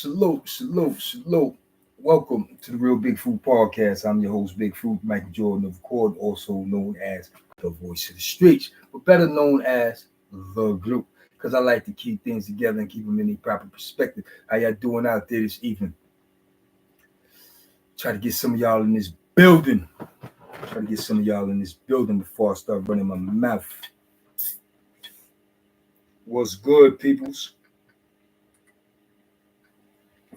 Salute. Welcome to the Real Big Fruit Podcast. I'm your host, Big Fruit, Michael Jordan of Court, also known as the voice of the streets, but better known as the Glue, because I like to keep things together and keep them in a proper perspective. How y'all doing out there this evening? Try to get some of y'all in this building. Before I start running my mouth. What's good, peoples?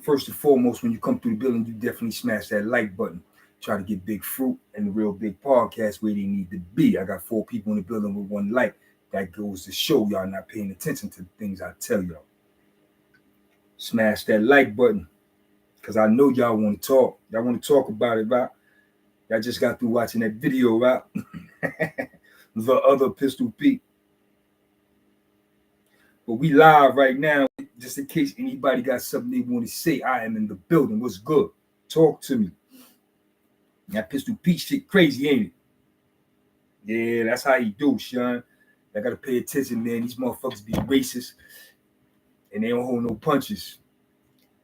First and foremost, when you come through the building, you definitely smash that like button. Try to get Big Fruit and the Real Big Podcast where they need to be. I got 4 people in the building with 1 like. That goes to show y'all not paying attention to the things I tell y'all. Smash that like button, because I know y'all want to talk. Y'all want to talk about it, right? Y'all just got through watching that video, right? The other Pistol Pete. But we live right now, just in case anybody got something they want to say. I am in the building. What's good? Talk to me. That Pistol Pete shit crazy, ain't it? Yeah, that's how you do, Sean. I gotta pay attention, man. These motherfuckers be racist, and they don't hold no punches.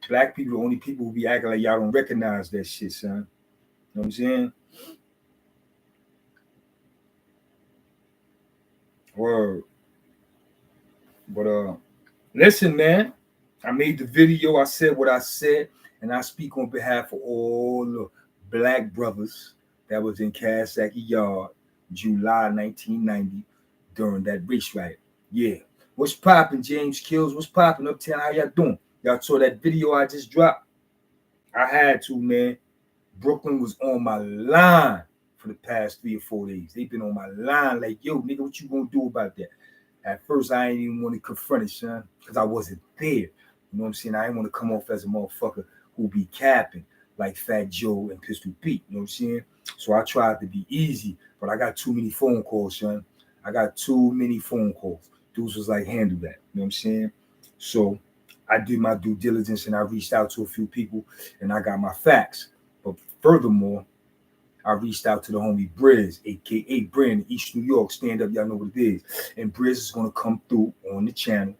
Black people are the only people who be acting like y'all don't recognize that shit, son. You know what I'm saying? Word. But listen, man. I made the video. I said what I said, and I speak on behalf of all the black brothers that was in Kawasaki Yard, July 1990, during that race riot. Yeah. What's popping, James Kills? What's popping, Uptown? How y'all doing? Y'all saw that video I just dropped? I had to, man. Brooklyn was on my line for the past 3 or 4 days. They've been on my line like, yo, nigga, what you gonna do about that? At first, I ain't even want to confront it, son, because I wasn't there. You know what I'm saying? I didn't want to come off as a motherfucker who be capping like Fat Joe and Pistol Pete. You know what I'm saying? So I tried to be easy, but I got too many phone calls, son. I got too many phone calls. Dudes was like, handle that. You know what I'm saying? So I did my due diligence and I reached out to a few people and I got my facts. But furthermore, I reached out to the homie Briz, a.k.a. Brand, East New York. Stand up, y'all know what it is. And Briz is going to come through on the channel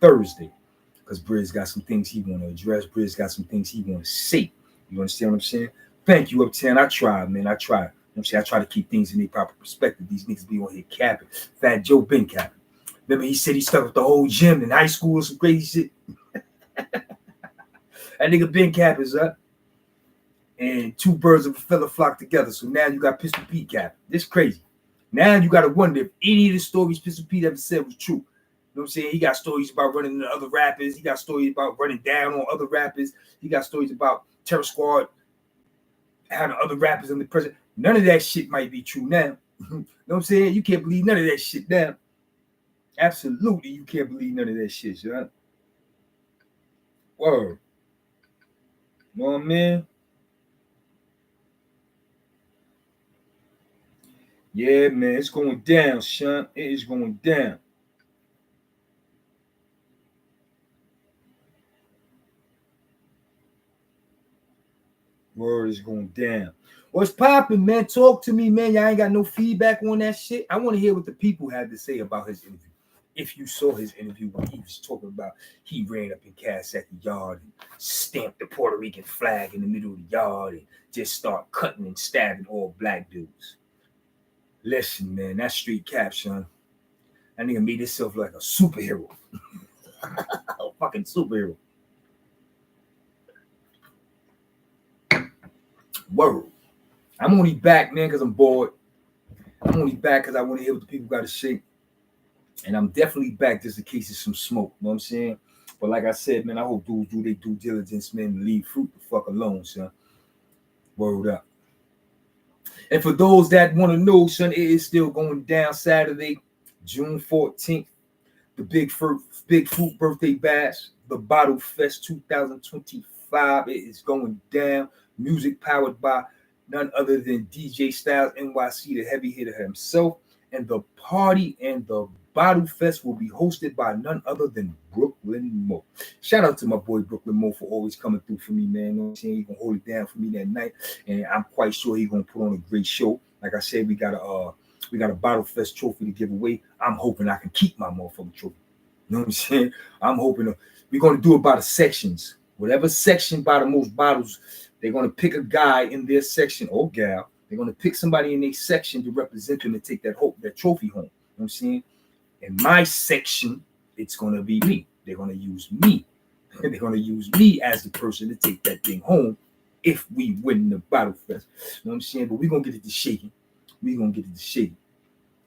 Thursday because Briz got some things he want to address. Briz got some things he want to say. You understand what I'm saying? Thank you, Uptown. I tried, man. I tried. You know what I'm saying? I try to keep things in their proper perspective. These niggas be on here capping. Fat Joe been capping. Remember, he said he stuck with the whole gym in high school or some crazy shit. That nigga been capping, up. And 2 birds of a feather flock together. So now you got Pistol Pete capping. This crazy. Now you got to wonder if any of the stories Pistol Pete ever said was true. You know what I'm saying? He got stories about running into other rappers. He got stories about running down on other rappers. He got stories about Terror Squad having other rappers in the present. None of that shit might be true now. You know what I'm saying? You can't believe none of that shit now. Absolutely, you can't believe none of that shit, son. Word. You know what I mean? Yeah, man, it's going down, son. It is going down. Word is going down. What's popping, man? Talk to me, man. Y'all ain't got no feedback on that shit. I want to hear what the people had to say about his interview. If you saw his interview when he was talking about he ran up in Kawasaki Yard and stamped the Puerto Rican flag in the middle of the yard and just start cutting and stabbing all black dudes. Listen, man, that street cap, son. That nigga made himself like a superhero. A fucking superhero. Word. I'm only back, man, because I'm bored. I'm only back because I want to hear what the people got to say. And I'm definitely back just in case there's some smoke. You know what I'm saying? But like I said, man, I hope dudes do their due diligence, man, and leave Fruit the fuck alone, son. Word up. And for those that want to know, son, it is still going down Saturday, June 14th. The Big Fruit Birthday Bash, the Bottle Fest 2025. It is going down. Music powered by none other than DJ Styles NYC, the heavy hitter himself. And the party and the Bottle Fest will be hosted by none other than Brooklyn Mo. Shout out to my boy Brooklyn Mo for always coming through for me, man. You know what I'm saying? He's gonna hold it down for me that night, and I'm quite sure he's gonna put on a great show. Like I said, we got a Bottle Fest trophy to give away. I'm hoping I can keep my motherfucking trophy. You know what I'm saying? I'm hoping we're gonna do it by the sections. Whatever section buy the most bottles, they're going to pick a guy in their section or gal. They're going to pick somebody in their section to represent them and take that trophy home. You know what I'm saying? In my section, it's going to be me. They're going to use me. They're going to use me as the person to take that thing home if we win the battle fest. You know what I'm saying? But we're going to get it to shaking. We're going to get it to shaking.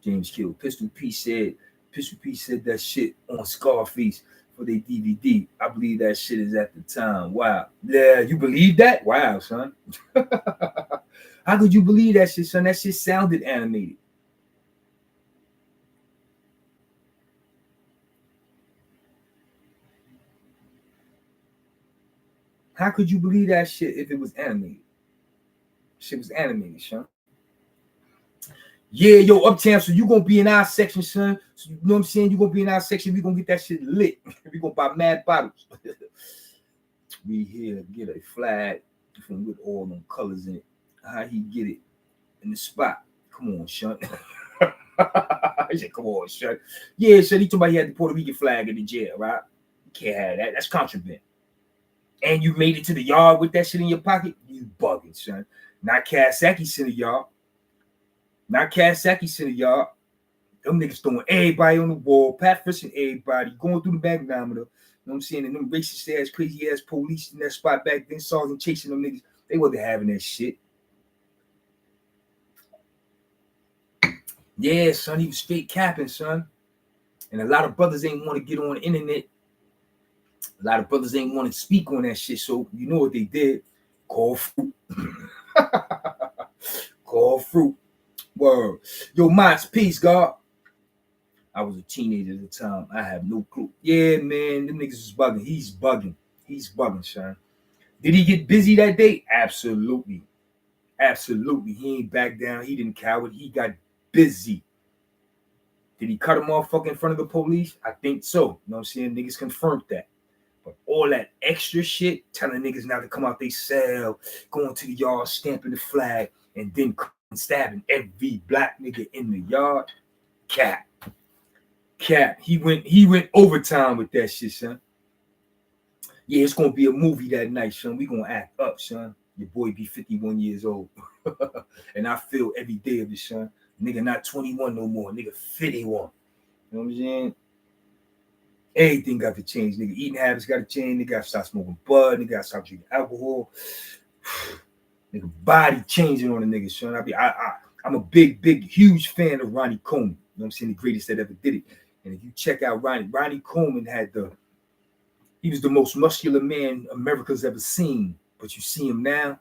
James Kill. Pistol P said that shit on Scarface for their DVD. I believe that shit is at the time. Wow. Yeah, you believe that? Wow, son. How could you believe that shit, son? That shit sounded animated. How could you believe that shit if it was animated? Shit was animated, son. Yeah, yo, Uptown, so you gonna be in our section, son. So you know what I'm saying? You gonna be in our section. We gonna get that shit lit. We gonna buy mad bottles. We here get a flag from with all them colors in it. How he get it in the spot? Come on, son. He said, "Come on, son." Yeah, son. He told me he had the Puerto Rican flag in the jail, right? You can't have that. That's contraband. And you made it to the yard with that shit in your pocket. You bugging, son. Not Kawasaki Center yard. Not Kawasaki Center yard. Them niggas throwing everybody on the wall, Pat fishing everybody, going through the magnometer. You know what I'm saying? And them racist ass, crazy ass police in that spot back then, sergeant chasing them niggas. They wasn't having that shit. Yeah, son, he was straight capping, son. And a lot of brothers ain't want to get on the internet. A lot of brothers ain't want to speak on that shit. So you know what they did? Call fruit. Call fruit. Word. Yo, Mott's peace, God. I was a teenager at the time. I have no clue. Yeah, man, them niggas is bugging. He's bugging. He's bugging, son. Did he get busy that day? Absolutely. Absolutely. He ain't back down. He didn't cower. He got busy. Did he cut a motherfucker in front of the police? I think so. You know what I'm saying? Niggas confirmed that. But all that extra shit, telling niggas not to come out they cell, going to the yard, stamping the flag, and then stabbing every black nigga in the yard. Cap. He went overtime with that shit, son. Yeah, it's gonna be a movie that night, son. We gonna act up, son. Your boy be 51 years old. And I feel every day of it, son. Nigga not 21 no more. Nigga 51. You know what I'm saying? Everything got to change, nigga. Eating habits got to change. Nigga got to stop smoking bud. Nigga got to stop drinking alcohol. Nigga body changing on the nigga, son. I'm a big, huge fan of Ronnie Coleman. You know what I'm saying? The greatest that ever did it. And if you check out Ronnie Coleman he was the most muscular man America's ever seen. But you see him now.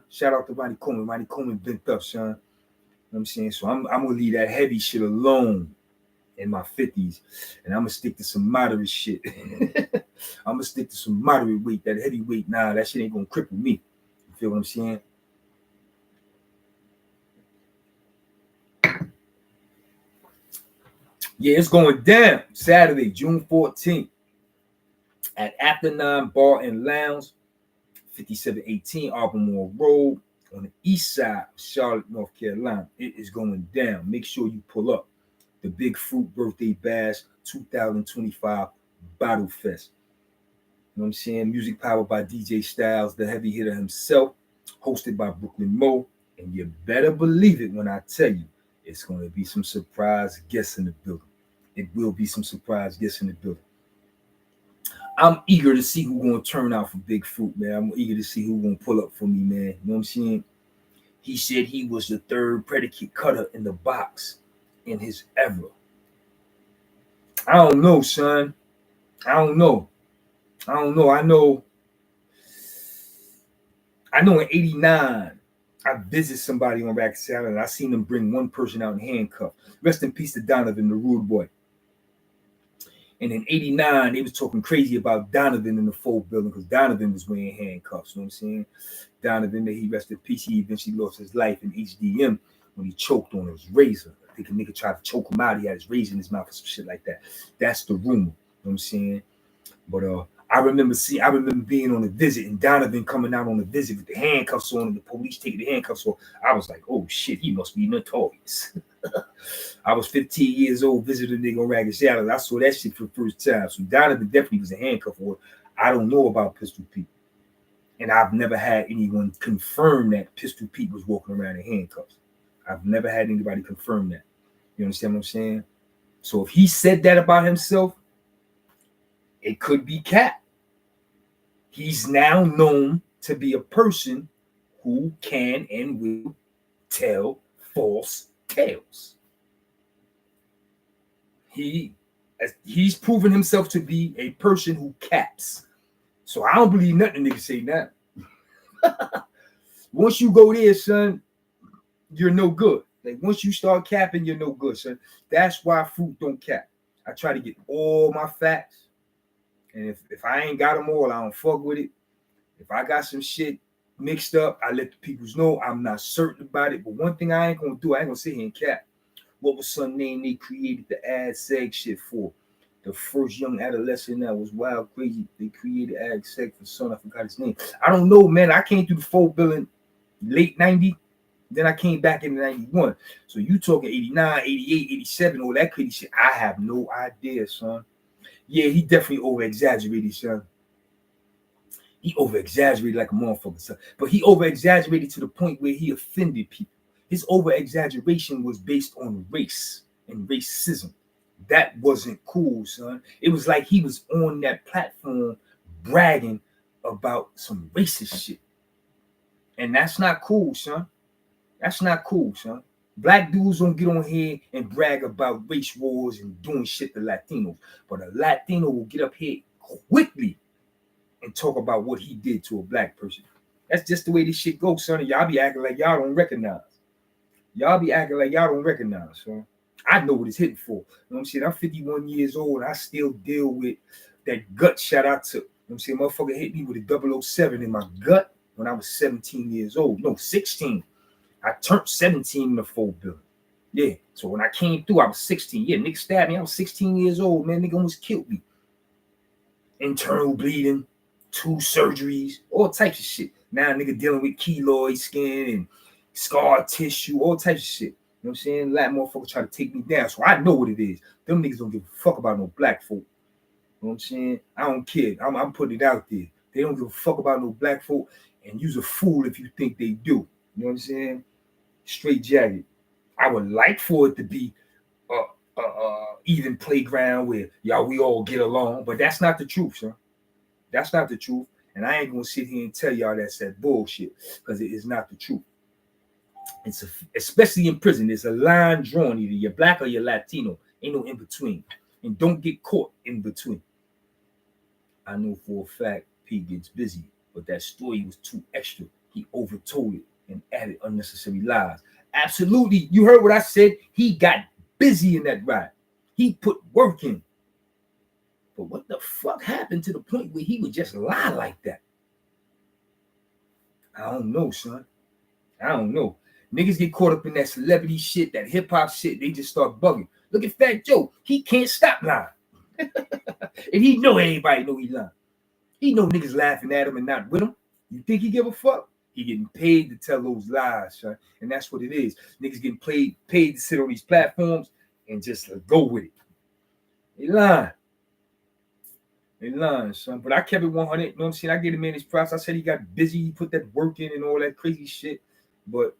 Shout out to Ronnie Coleman. Ronnie Coleman bent up, son. You know what I'm saying? So I'm gonna leave that heavy shit alone in my 50s. And I'm gonna stick to some moderate shit. I'm gonna stick to some moderate weight. That heavy weight, nah, that shit ain't gonna cripple me. You feel what I'm saying? Yeah, it's going down Saturday, June 14th at After 9 Bar and Lounge, 5718 Albemarle Road on the east side of Charlotte, North Carolina. It is going down. Make sure you pull up. The Big Fruit Birthday Bash 2025 Battle Fest. You know what I'm saying? Music powered by DJ Styles, the heavy hitter himself, hosted by Brooklyn Mo. And you better believe it when I tell you, it's going to be some surprise guests in the building. It will be some surprise guests in the building. I'm eager to see who's going to turn out for Big Fruit, man. I'm eager to see who's going to pull up for me, man. You know what I'm saying? He said he was the third predicate cutter in the box in his era. I don't know, son. I don't know. I know in 89, I visited somebody on Rikers Island and I seen them bring one person out in handcuffs. Rest in peace to Donovan, the rude boy. And in 89, they was talking crazy about Donovan in the Fold building because Donovan was wearing handcuffs. You know what I'm saying? Donovan, may he rest in peace, he eventually lost his life in HDM when he choked on his razor. I think a nigga tried to choke him out. He had his razor in his mouth or some shit like that. That's the rumor. You know what I'm saying? But I remember being on a visit and Donovan coming out on a visit with the handcuffs on and the police taking the handcuffs off. I was like, oh shit, he must be notorious. I was 15 years old, visited a nigga on Rikers Island. I saw that shit for the first time. So Donovan definitely was a handcuff, or I don't know about Pistol Pete. And I've never had anyone confirm that Pistol Pete was walking around in handcuffs. I've never had anybody confirm that. You understand what I'm saying? So if he said that about himself, it could be cap. He's now known to be a person who can and will tell false tales. He's proven himself to be a person who caps. So I don't believe nothing niggas say now. Once you go there, son, you're no good. Like once you start capping, you're no good, son. That's why fruit don't cap. I try to get all my facts. And if I ain't got them all, I don't fuck with it. If I got some shit mixed up, I let the peoples know I'm not certain about it. But one thing I ain't gonna do, I ain't gonna sit here and cap. What was some name they created the ad seg shit for? The first young adolescent that was wild crazy. They created ad seg for son. I forgot his name. I don't know, man. I came through the 4 billion late 90. Then I came back in 91. So you talking 89, 88, 87, all that crazy shit. I have no idea, son. Yeah, he definitely over-exaggerated, son. He over-exaggerated like a motherfucker, son. But he over-exaggerated to the point where he offended people. His over-exaggeration was based on race and racism. That wasn't cool, son. It was like he was on that platform bragging about some racist shit. And that's not cool, son. That's not cool, son. Black dudes don't get on here and brag about race wars and doing shit to Latinos. But a Latino will get up here quickly and talk about what he did to a black person. That's just the way this shit goes, son. And y'all be acting like y'all don't recognize. Y'all be acting like y'all don't recognize, son. I know what it's hitting for. You know what I'm saying? I'm 51 years old and I still deal with that gut shot I took. You know what I'm saying? Motherfucker hit me with a 007 in my gut when I was 17 years old. No, 16. I turned 17 in the 4 billion. Yeah. So when I came through, I was 16. Yeah, nigga stabbed me. I was 16 years old, man. Nigga almost killed me. Internal bleeding, 2 surgeries, all types of shit. Now nigga dealing with keloid skin and scar tissue, all types of shit. You know what I'm saying? A lot of motherfuckers try to take me down. So I know what it is. Them niggas don't give a fuck about no black folk. You know what I'm saying? I don't care. I'm putting it out there. They don't give a fuck about no black folk, and you's a fool if you think they do. You know what I'm saying? Straight jacket. I would like for it to be even playground where y'all we all get along, but that's not the truth, son. That's not the truth. And I ain't gonna sit here and tell y'all that's that bullshit, because it is not the truth. Especially in prison, there's a line drawn. Either you're black or you're Latino. Ain't no in between. And don't get caught in between. I know for a fact P gets busy, but that story was too extra. He overtold it and added unnecessary lies. Absolutely. You heard what I said. He got busy in that ride. He put work in. But what the fuck happened to the point where he would just lie like that? I don't know, son. I don't know. Niggas get caught up in that celebrity shit, that hip-hop shit. They just start bugging. Look at Fat Joe. He can't stop lying. And he know everybody know he lying. He know niggas laughing at him and not with him. You think he give a fuck? He getting paid to tell those lies, son. And that's what it is. Niggas getting paid to sit on these platforms and just go with it. They lying. They lying, son. But I kept it 100. You know what I'm saying? I gave the man his props. I said he got busy. He put that work in and all that crazy shit. But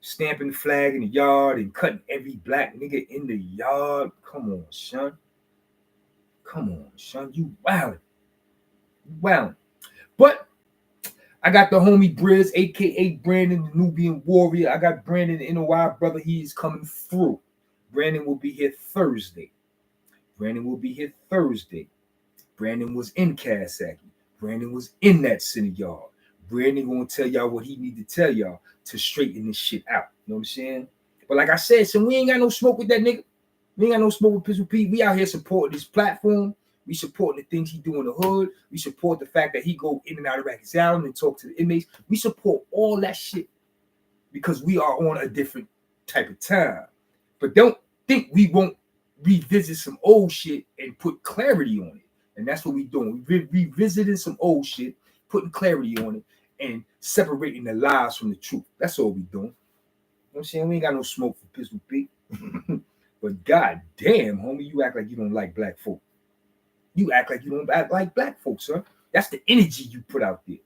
stamping the flag in the yard and cutting every black nigga in the yard. Come on, son. Come on, son. You wildin'. You wildin'. But I got the homie Briz, a.k.a. Brandon, the Nubian Warrior. I got Brandon, the NOI brother. He is coming through. Brandon will be here Thursday. Brandon was in Kasaki. Brandon was in that center yard. Brandon gonna tell y'all what he need to tell y'all to straighten this shit out. You know what I'm saying? But like I said, so we ain't got no smoke with that nigga. We ain't got no smoke with Pistol Pete. We out here supporting this platform. We support the things he do in the hood. We support the fact that he go in and out of Rikers Island and talk to the inmates. We support all that shit because we are on a different type of time. But don't think we won't revisit some old shit and put clarity on it. And that's what we doing. We revisiting some old shit, putting clarity on it, and separating the lies from the truth. That's all we doing. You know what I'm saying? We ain't got no smoke for Pistol Pete. But god damn, homie, you act like you don't like black folk. You act like you don't act like black folks, huh? That's the energy you put out there.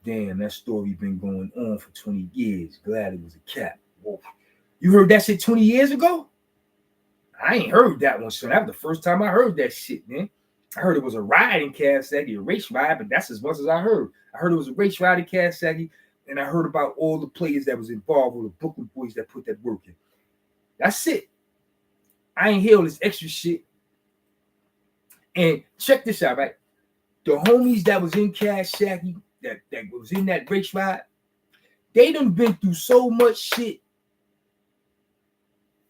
Damn, that story been going on for 20 years. Glad it was a cap. Whoa. You heard that shit 20 years ago? I ain't heard that one, son. That was the first time I heard that shit, man. I heard it was a riot in Kansas, a race riot, but that's as much as I heard. I heard it was a race riot in Kansas, and I heard about all the players that was involved with the Brooklyn boys that put that work in. That's it. I ain't hear all this extra shit. And check this out, right? The homies that was in Kansas, that was in that race riot, they done been through so much shit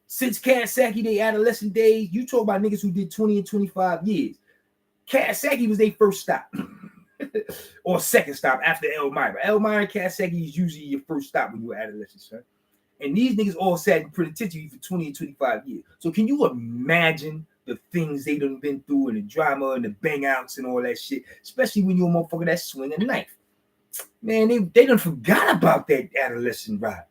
since Kawasaki, they adolescent days. You talk about niggas who did 20 and 25 years. Kawasaki was their first stop or second stop after Elmira. Elmira and Kawasaki is usually your first stop when you're adolescent, son. And these niggas all sat in penitentiary for 20 and 25 years. So can you imagine the things they done been through and the drama and the bang outs and all that shit, especially when you're a motherfucker that swing a knife? Man, they done forgot about that adolescent ride.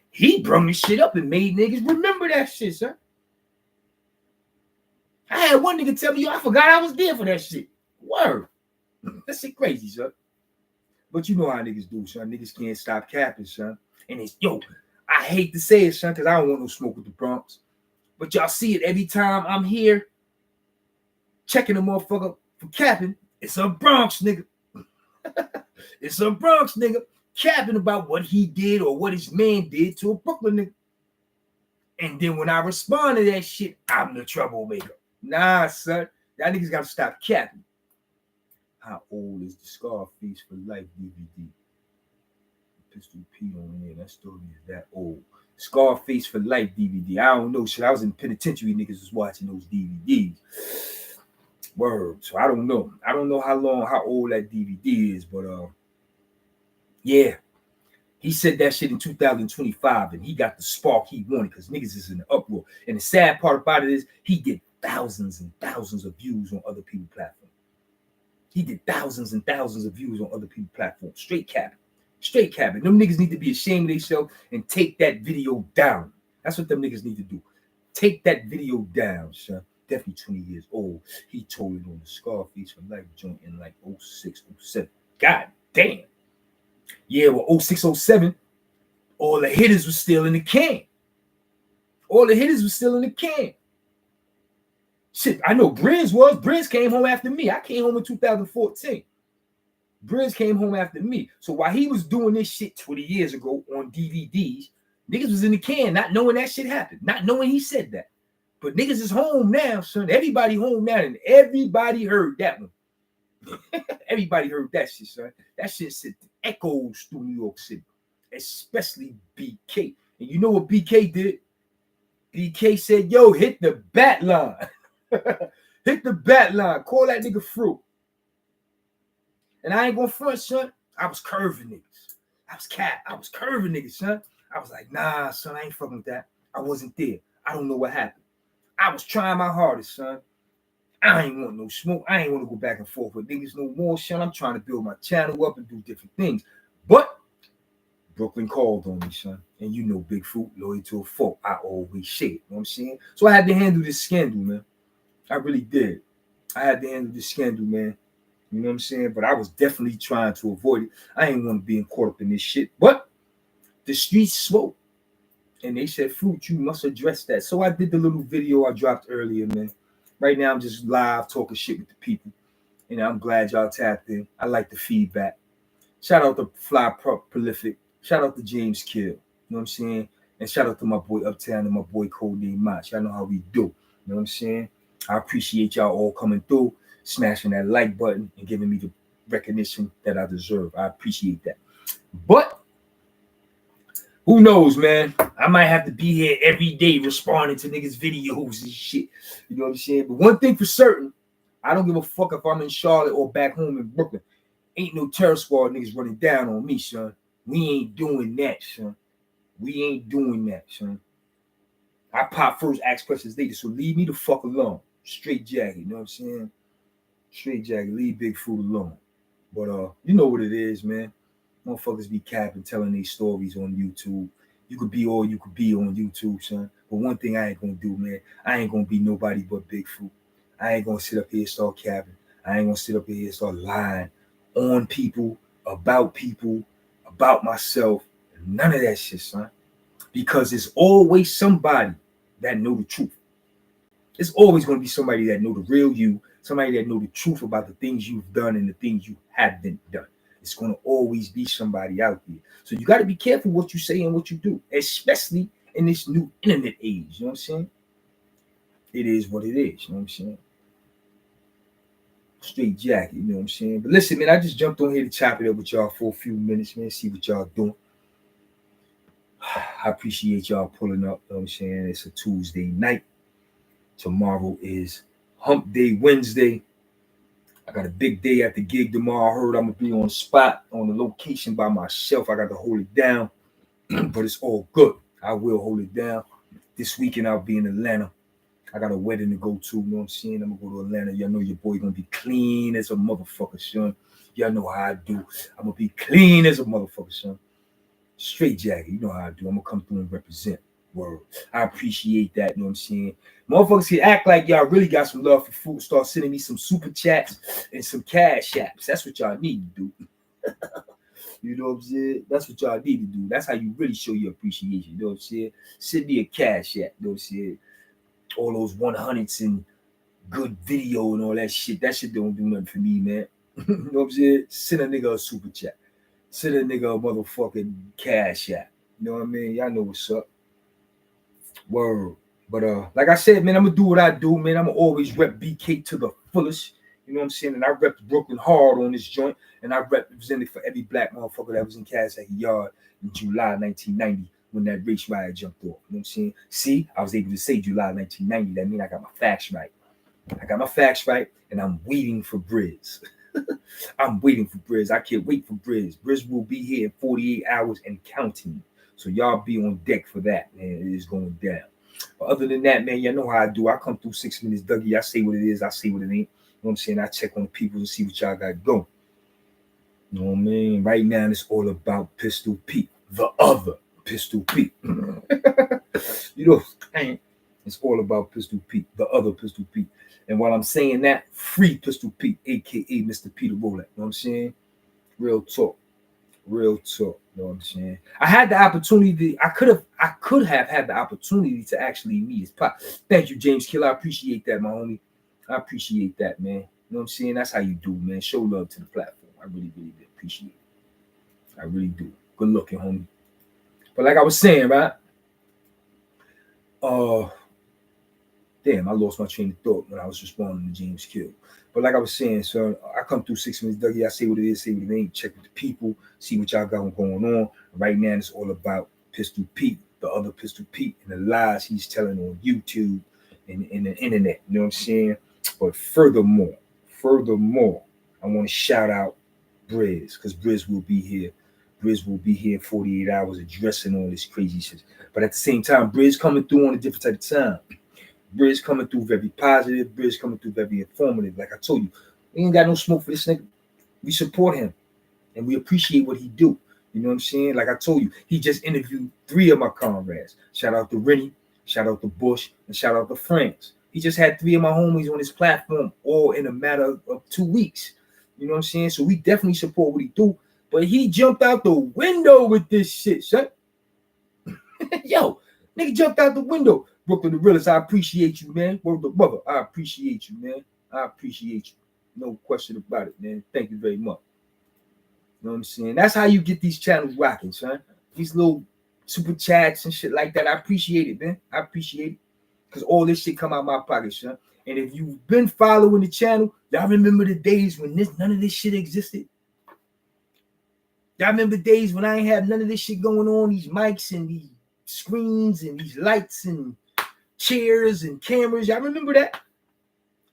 He brung this shit up and made niggas remember that shit, son. I had one nigga tell me, yo, I forgot I was there for that shit. Word. That shit crazy, son. But you know how niggas do, son. Niggas can't stop capping, son. And it's, yo, I hate to say it, son, because I don't want no smoke with the Bronx. But y'all see it every time I'm here checking a motherfucker for capping. It's a Bronx nigga. It's a Bronx nigga capping about what he did or what his man did to a Brooklyn nigga. And then when I respond to that shit, I'm the troublemaker. Nah, son. That niggas gotta stop capping. How old is the Scarface for Life DVD? Pistol P on there. That story is that old. Scarface for Life DVD. I don't know. Shit, I was in penitentiary. Niggas was watching those DVDs. Word. So I don't know. I don't know how old that DVD is, but yeah. He said that shit in 2025, and he got the spark he wanted because niggas is in the uproar. And the sad part about it is he did thousands and thousands of views on other people's platforms. He did thousands and thousands of views on other people's platforms. Straight capping. Straight capping. Them niggas need to be ashamed of themselves and take that video down. That's what them niggas need to do. Take that video down, son. Definitely 20 years old. He told it on the Scarface for Life joint in like 06, 07. God damn. Yeah, well, 06, 07, all the hitters were still in the can. All the hitters were still in the can. Shit, I know Briz was. Briz came home after me. I came home in 2014. Briz came home after me. So while he was doing this shit 20 years ago on DVDs, niggas was in the can not knowing that shit happened, not knowing he said that. But niggas is home now, son. Everybody home now, and everybody heard that one. Everybody heard that shit, son. That shit sent echoes through New York City, especially BK. And you know what BK did? BK said, yo, hit the bat line. Hit the bat line. Call that nigga fruit. And I ain't gonna front, son. I was curving niggas. I was curving niggas, son. I was like, nah, son, I ain't fucking with that. I wasn't there. I don't know what happened. I was trying my hardest, son. I ain't want no smoke. I ain't want to go back and forth with niggas no more, son. I'm trying to build my channel up and do different things. But Brooklyn called on me, son. And you know Big Fruit, loyal to a fault. I always share. You know what I'm saying? So I had to handle this scandal, man. I really did. I had to handle this scandal, man. You know what I'm saying? But I was definitely trying to avoid it. I ain't want to be caught up in this shit. But the streets spoke. And they said, Fruit, you must address that. So I did the little video I dropped earlier, man. Right now, I'm just live talking shit with the people. And I'm glad y'all tapped in. I like the feedback. Shout out to Fly Prolific. Shout out to James Kill. You know what I'm saying? And shout out to my boy Uptown and my boy Codename Mach. Y'all know how we do. You know what I'm saying? I appreciate y'all all coming through, smashing that like button, and giving me the recognition that I deserve. I appreciate that. But who knows, man? I might have to be here every day responding to niggas' videos and shit. You know what I'm saying? But one thing for certain, I don't give a fuck if I'm in Charlotte or back home in Brooklyn. Ain't no terror squad niggas running down on me, son. We ain't doing that, son. We ain't doing that, son. I pop first, ask questions later, so leave me the fuck alone. Straight jacket, you know what I'm saying? Straight jacket, leave Big Fruit alone. But you know what it is, man. Motherfuckers be capping, telling these stories on YouTube. You could be all you could be on YouTube, son. But one thing I ain't gonna do, man, I ain't gonna be nobody but Bigfoot. I ain't gonna sit up here and start capping. I ain't gonna sit up here and start lying on people, about myself. None of that shit, son. Because there's always somebody that know the truth. It's always going to be somebody that know the real you, somebody that know the truth about the things you've done and the things you haven't done. It's going to always be somebody out there. So you got to be careful what you say and what you do, especially in this new internet age. You know what I'm saying? It is what it is. You know what I'm saying? Straight jacket. You know what I'm saying? But listen, man, I just jumped on here to chop it up with y'all for a few minutes, man. See what y'all doing. I appreciate y'all pulling up. You know what I'm saying? It's a Tuesday night. Tomorrow is Hump Day Wednesday. I got a big day at the gig tomorrow. I heard I'm going to be on spot, on the location by myself. I got to hold it down, but it's all good. I will hold it down. This weekend I'll be in Atlanta. I got a wedding to go to. You know what I'm saying? I'm going to go to Atlanta. Y'all know your boy going to be clean as a motherfucker, son. Y'all know how I do. I'm going to be clean as a motherfucker, son. Straight jacket. You know how I do. I'm going to come through and represent. Word. I appreciate that. You know what I'm saying? Motherfuckers can act like y'all really got some love for food. Start sending me some super chats and some cash apps. That's what y'all need to do. You know what I'm saying? That's what y'all need to do. That's how you really show your appreciation. You know what I'm saying? Send me a cash app. You know what I'm saying? All those 100s and good video and all that shit. That shit don't do nothing for me, man. You know what I'm saying? Send a nigga a super chat. Send a nigga a motherfucking cash app. You know what I mean? Y'all know what's up. Word. But like I said, man, I'm gonna do what I do, man. I'm gonna always rep BK to the fullest. You know what I'm saying? And I rep Brooklyn hard on this joint. And I represented for every black motherfucker that was in Kansas Yard in July 1990 when that race riot jumped off. You know what I'm saying? See, I was able to say July 1990. That means I got my facts right. I got my facts right, and I'm waiting for Briz. I'm waiting for Briz. I can't wait for Briz. Briz will be here in 48 hours and counting. So y'all be on deck for that, man. It is going down. But other than that, man, y'all know how I do. I come through 6 minutes, Dougie. I say what it is. I say what it ain't. You know what I'm saying? I check on the people and see what y'all got going. You know what I mean? Right now, it's all about Pistol Pete, the other Pistol Pete. You know, it's all about Pistol Pete, the other Pistol Pete. And while I'm saying that, free Pistol Pete, a.k.a. Mr. Peter Rolett. You know what I'm saying? Real talk. Real talk. You know what I'm saying? I had the opportunity. I could have had the opportunity to actually meet his pop. Thank you, James Kill. I appreciate that, my homie. I appreciate that, man. You know what I'm saying? That's how you do, man. Show love to the platform. I really, really appreciate it. I really do. Good looking, homie. But like I was saying, right? Damn, I lost my train of thought when I was responding to James Kill. But like I was saying, so I come through 6 minutes, Dougie. I say what it is, say what it ain't, check with the people, see what y'all got going on. Right now, it's all about Pistol Pete, the other Pistol Pete, and the lies he's telling on YouTube and the internet. You know what I'm saying? But furthermore, I want to shout out Briz, because Briz will be here. Briz will be here in 48 hours addressing all this crazy shit. But at the same time, Briz coming through on a different type of time. Briz coming through very positive. Briz coming through very informative. Like I told you, we ain't got no smoke for this nigga. We support him, and we appreciate what he do. You know what I'm saying? Like I told you, he just interviewed 3 of my comrades. Shout out to Rennie, shout out to Bush, and shout out to France. He just had 3 of my homies on his platform all in a matter of 2 weeks. You know what I'm saying? So we definitely support what he do. But he jumped out the window with this shit, son. Yo, nigga jumped out the window. Brooklyn the realest, I appreciate you, man. Word the mother, I appreciate you, man. I appreciate you. No question about it, man. Thank you very much. You know what I'm saying? That's how you get these channels rocking, son. These little super chats and shit like that. I appreciate it, man. I appreciate it. Because all this shit come out of my pocket, son. And if you've been following the channel, y'all remember the days when none of this shit existed? Y'all remember the days when I ain't have none of this shit going on, these mics and these screens and these lights and chairs and cameras. Y'all remember that?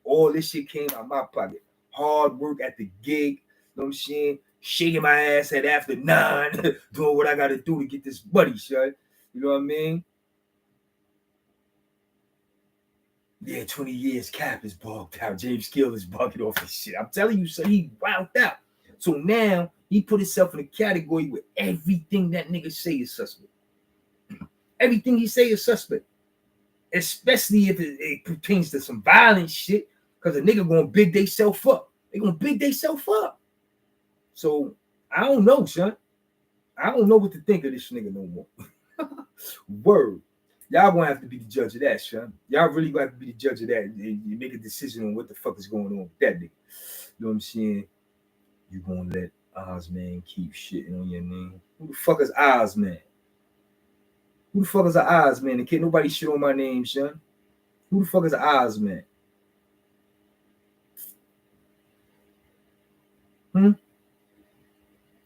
All this shit came out of my pocket. Hard work at the gig. You know what I'm saying? Shaking my ass at after 9, doing what I got to do to get this buddy, son. You know what I mean? Yeah, 20 years cap is bugged out. James Gill is bugging off this shit. I'm telling you, son, he wowed out. So now he put himself in a category where everything that nigga say is suspect. Everything he say is suspect. Especially if it pertains to some violent shit, because a nigga gonna big they self up. They gonna big they self up. So I don't know, son. I don't know what to think of this nigga no more. Word. Y'all gonna have to be the judge of that, son. Y'all really gonna have to be the judge of that and you make a decision on what the fuck is going on with that nigga. You know what I'm saying? You gonna let Ozman keep shitting on your name? Who the fuck is Ozman? Who the fuck is an Ozman? And can't nobody shit on my name, son. Who the fuck is an Ozman?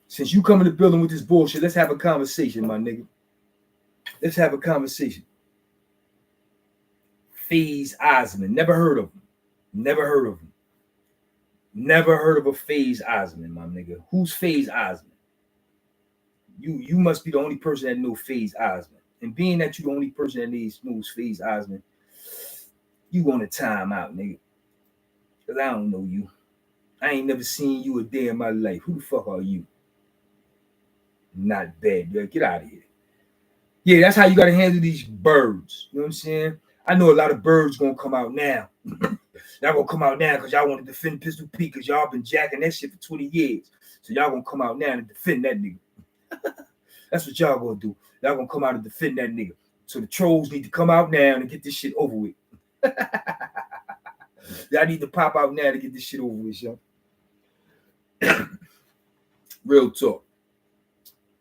Since you come in the building with this bullshit, let's have a conversation, my nigga. Let's have a conversation. FaZe Osman. Never heard of him. Never heard of him. Never heard of a FaZe Osman, my nigga. Who's FaZe Osman? You must be the only person that knows FaZe Osman. And being that you're the only person that knows FaZe Osman, you want a time out, nigga. Because I don't know you. I ain't never seen you a day in my life. Who the fuck are you? Not bad, yo. Get out of here. Yeah, that's how you got to handle these birds. You know what I'm saying? I know a lot of birds going to come out now. Y'all going to come out now because y'all want to defend Pistol Pete because y'all been jacking that shit for 20 years. So y'all going to come out now and defend that nigga. That's what y'all going to do. Y'all going to come out and defend that nigga. So the trolls need to come out now and get this shit over with. Y'all need to pop out now to get this shit over with, yo. Real talk.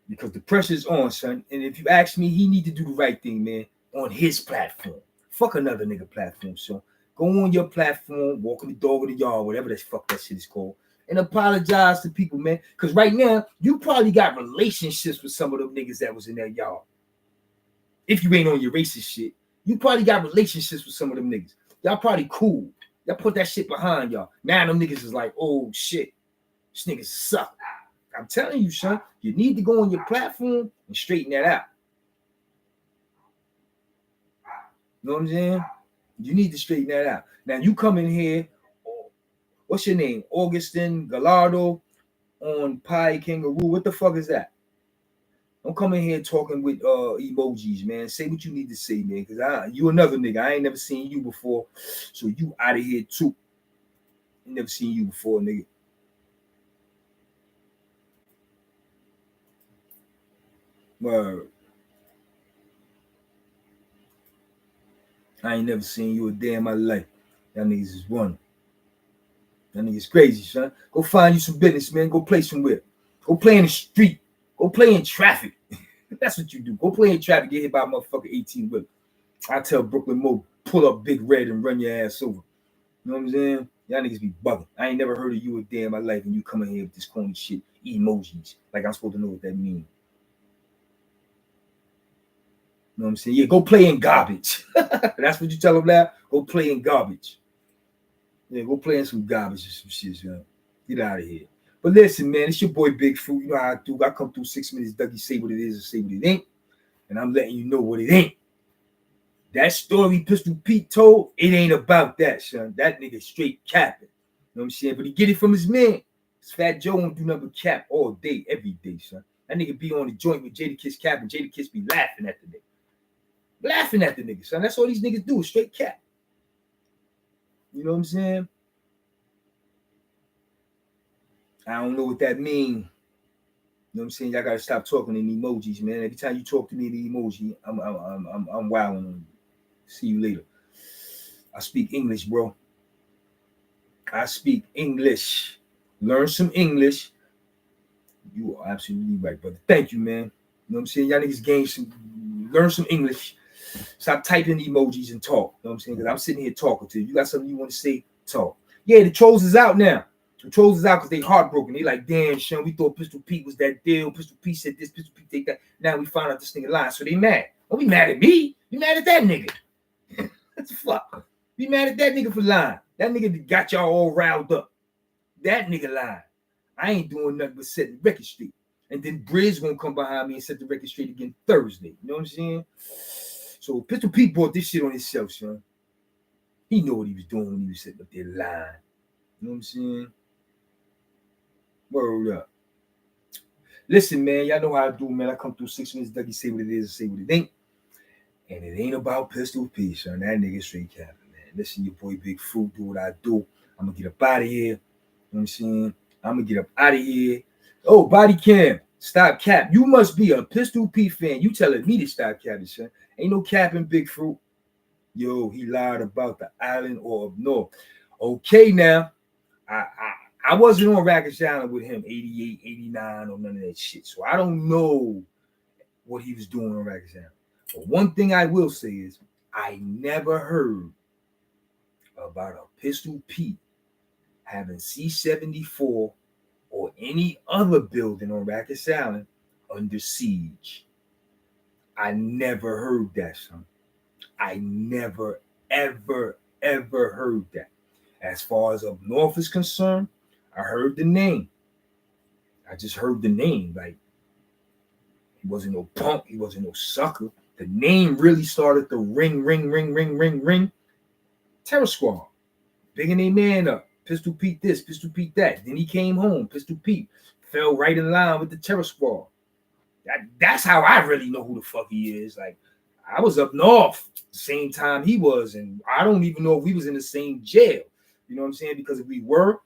Because the pressure's on, son. And if you ask me, he need to do the right thing, man, on his platform. Fuck another nigga platform, so go on your platform, walking the dog in the yard, whatever the fuck that shit is called, and apologize to people, man. Because right now, you probably got relationships with some of them niggas that was in that yard. If you ain't on your racist shit, you probably got relationships with some of them niggas. Y'all probably cool. Y'all put that shit behind y'all. Now them niggas is like, oh shit, this niggas suck. I'm telling you, son, you need to go on your platform and straighten that out. You know what I'm saying? You need to straighten that out. Now, you come in here, what's your name? Augustin Gallardo on Pie Kangaroo. What the fuck is that? Don't come in here talking with emojis, man. Say what you need to say, man, because you another nigga. I ain't never seen you before, so you out of here, too. I never seen you before, nigga. Word. I ain't never seen you a day in my life. Y'all niggas is one. Y'all niggas crazy, son. Go find you some business, man. Go play somewhere. Go play in the street. Go play in traffic. That's what you do. Go play in traffic. Get hit by a motherfucker 18 whip. I tell Brooklyn Mo, pull up Big Red and run your ass over. You know what I'm saying? Y'all niggas be bugging. I ain't never heard of you a day in my life, and you come in here with this corny shit, emojis. Like I'm supposed to know what that means. You know what I'm saying? Yeah, go play in garbage. That's what you tell them now? Go play in garbage. Yeah, go play in some garbage or some shit, man. Get out of here. But listen, man, it's your boy Big Fruit. You know how I do. I come through 6 minutes, Dougie, say what it is and say what it ain't. And I'm letting you know what it ain't. That story Pistol Pete told, it ain't about that, son. That nigga straight capping. You know what I'm saying? But he get it from his man. His Fat Joe won't do nothing but cap all day, every day, son. That nigga be on the joint with Jadakiss cap and Jadakiss be laughing at the nigga. Laughing at the nigga, son. That's all these niggas do, straight cap. You know what I'm saying? I don't know what that means. You know what I'm saying? Y'all gotta stop talking in emojis, man. Every time you talk to me in the emoji, I'm wilding on you. See you later. I speak English, bro. I speak English. Learn some English. You are absolutely right, brother. Thank you, man. You know what I'm saying? Y'all niggas learn some English. Stop typing emojis and talk. You know what I'm saying? Because I'm sitting here talking to you. You got something you want to say? Talk. Yeah, the trolls is out now. The trolls is out because they heartbroken. They like, damn, Sean, we thought Pistol Pete was that deal. Pistol Pete said this, Pistol Pete take that. Now we found out this nigga lying. So they mad. Don't be mad at me. Be mad at that nigga. What the fuck? Be mad at that nigga for lying. That nigga got y'all all riled up. That nigga lying. I ain't doing nothing but setting the record straight. And then Briz gonna come behind me and set the record straight again Thursday. You know what I'm saying? So Pistol Pete brought this shit on himself, son. He knew what he was doing when he was sitting up there lying. You know what I'm saying? Word up. Listen, man, y'all know how I do, man. I come through 6 minutes, Dougie, say what it is and say what it ain't. And it ain't about Pistol P, son. That nigga straight capping, man. Listen, your boy Big Fruit, do what I do. I'm gonna get up out of here. You know what I'm saying? I'm gonna get up out of here. Oh, body cam. Stop cap. You must be a Pistol P fan. You telling me to stop capping, son. Ain't no capping, Big Fruit. Yo, he lied about the island or up north. Okay, now. I wasn't on Rikers Island with him 88, 89 or none of that shit. So I don't know what he was doing on Rikers Island. But one thing I will say is I never heard about a Pistol Pete having C74 or any other building on Rikers Island under siege. I never heard that, son. I never, ever, ever heard that. As far as up north is concerned, I heard the name. I just heard the name. Like, he wasn't no punk. He wasn't no sucker. The name really started to ring. Terror Squad. Bigging a man up. Pistol Pete this, Pistol Pete that. Then he came home. Pistol Pete fell right in line with the Terror Squad. That's how I really know who the fuck he is. Like, I was up north the same time he was, and I don't even know if we was in the same jail. You know what I'm saying? Because if we were,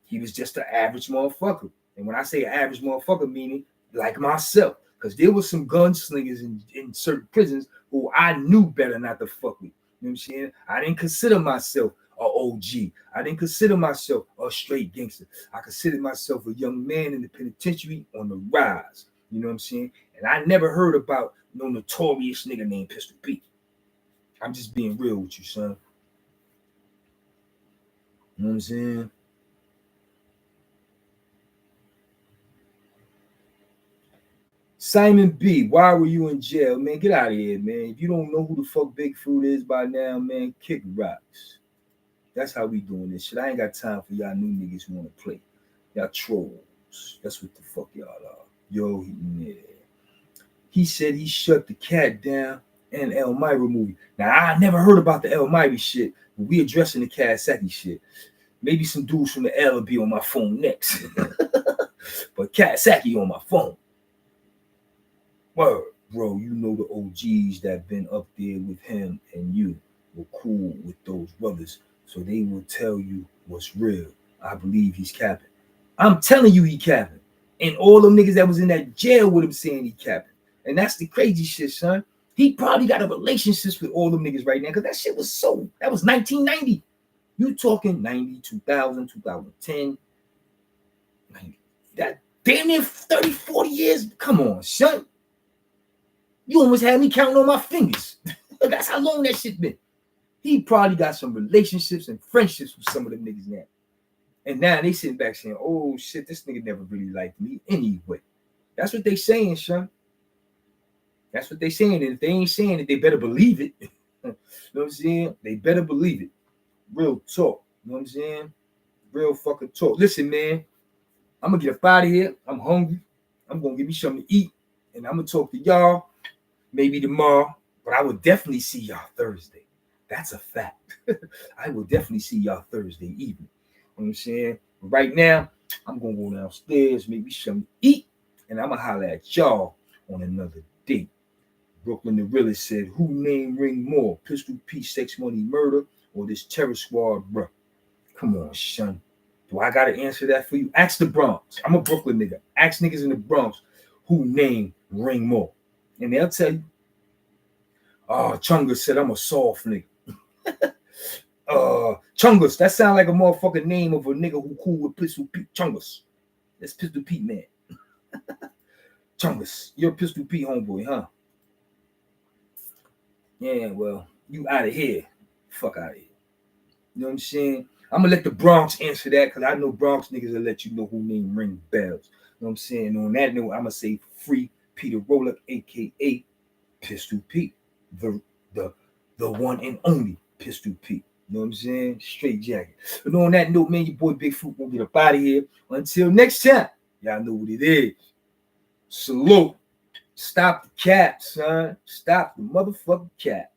he was just an average motherfucker. And when I say average motherfucker, meaning like myself, because there was some gunslingers in certain prisons who I knew better not to fuck with. You know what I'm saying? I didn't consider myself a OG. I didn't consider myself a straight gangster. I considered myself a young man in the penitentiary on the rise. You know what I'm saying? And I never heard about no notorious nigga named Pistol Pete. I'm just being real with you, son. You know what I'm saying? Simon B, why were you in jail? Man, get out of here, man. If you don't know who the fuck Big Fruit is by now, man, kick rocks. That's how we doing this shit. I ain't got time for y'all new niggas who want to play. Y'all trolls. That's what the fuck y'all are. Yo, he said he shut the cat down in Elmira movie. Now, I never heard about the Elmira shit, but we addressing the Kasaki shit. Maybe some dudes from the L will be on my phone next. But Kasaki on my phone. Word, bro, you know the OGs that been up there with him and you were cool with those brothers, so they will tell you what's real. I believe he's capping. I'm telling you he capping. And all them niggas that was in that jail with him saying he capping. And that's the crazy shit, son. He probably got a relationship with all them niggas right now because that shit was that was 1990. You talking 90, 2000, 2010. 90. That damn near 30, 40 years. Come on, son. You almost had me counting on my fingers. That's how long that shit been. He probably got some relationships and friendships with some of them niggas now. And now they sitting back saying, oh shit, this nigga never really liked me anyway. That's what they saying, son. That's what they saying. And if they ain't saying it, they better believe it. You know what I'm saying? They better believe it. Real talk. You know what I'm saying? Real fucking talk. Listen, man, I'm going to get up out of here. I'm hungry. I'm going to give me something to eat. And I'm going to talk to y'all maybe tomorrow. But I will definitely see y'all Thursday. That's a fact. I will definitely see y'all Thursday evening. You know what I'm saying? But right now, I'm going to go downstairs, maybe something to eat. And I'm going to holler at y'all on another date. Brooklyn the realist said, who name ring more? Pistol P, Sex Money Murder, or this Terror Squad, bro? Come on, son. Do I got to answer that for you? Ask the Bronx. I'm a Brooklyn nigga. Ask niggas in the Bronx who name ring more. And they'll tell you. Chungus said I'm a soft nigga. Chungus, that sound like a motherfucking name of a nigga who cool with Pistol Pete. Chungus. That's Pistol Pete, man. Chungus, you're a Pistol Pete homeboy, huh? Yeah, well, you out of here. Fuck out of here. You know what I'm saying? I'm gonna let the Bronx answer that because I know Bronx niggas will let you know who name ring bells. You know what I'm saying? On that note, I'm gonna say free Peter Rowland, aka Pistol Pete. The one and only Pistol Pete. You know what I'm saying? Straight jacket. But on that note, man, your boy Big Fruit won't get up out of here. Until next time, y'all know what it is. Salute. Stop the cap, son. Stop the motherfucking cap.